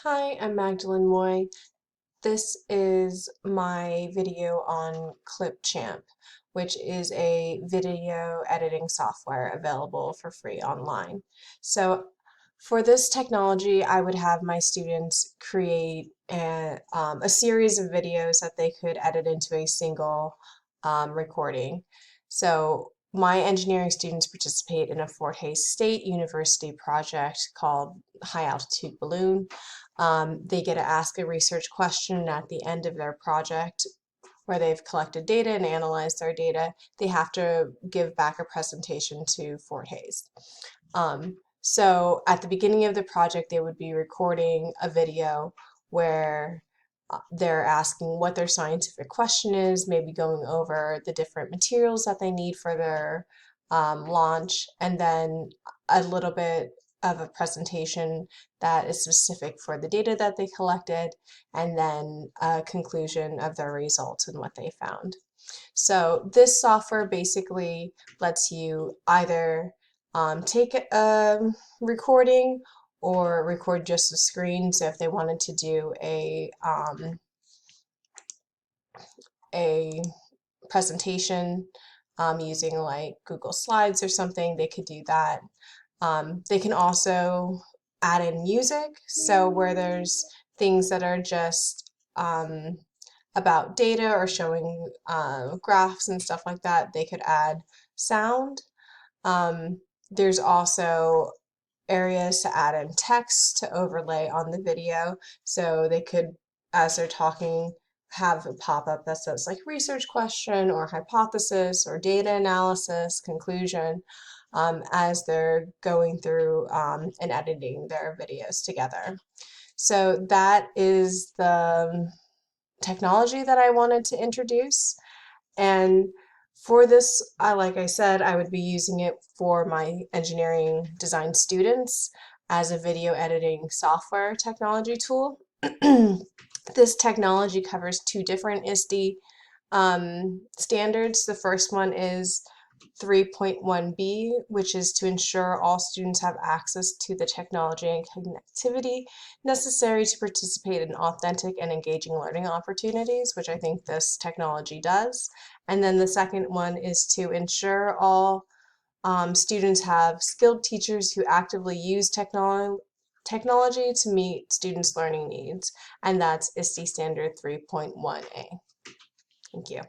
Hi, I'm Magdalene Moy. This is my video on Clipchamp, which is a video editing software available for free online. So for this technology, I would have my students create a series of videos that they could edit into a single recording. So my engineering students participate in a Fort Hays State University project called High Altitude Balloon. They get to ask a research question at the end of their project where they've collected data and analyzed their data. They have to give back a presentation to Fort Hays. So at the beginning of the project, they would be recording a video where they're asking what their scientific question is, maybe going over the different materials that they need for their launch, and then a little bit of a presentation that is specific for the data that they collected, and then a conclusion of their results and what they found. So this software basically lets you either take a recording or record just the screen. So if they wanted to do a presentation using like Google Slides or something, they could do that. They can also add in music, so where there's things that are just about data or showing graphs and stuff like that, they could add sound. There's also areas to add in text to overlay on the video, so they could, as they're talking, have a pop-up that says like research question or hypothesis or data analysis, conclusion, as they're going through and editing their videos together. So that is the technology that I wanted to introduce. And for this, like I said, I would be using it for my engineering design students as a video editing software technology tool. This technology covers two different ISTE standards. The first one is 3.1b, which is to ensure all students have access to the technology and connectivity necessary to participate in authentic and engaging learning opportunities, which I think this technology does. And then the second one is to ensure all students have skilled teachers who actively use technology to meet students' learning needs, and that's ISTE Standard 3.1a. Thank you.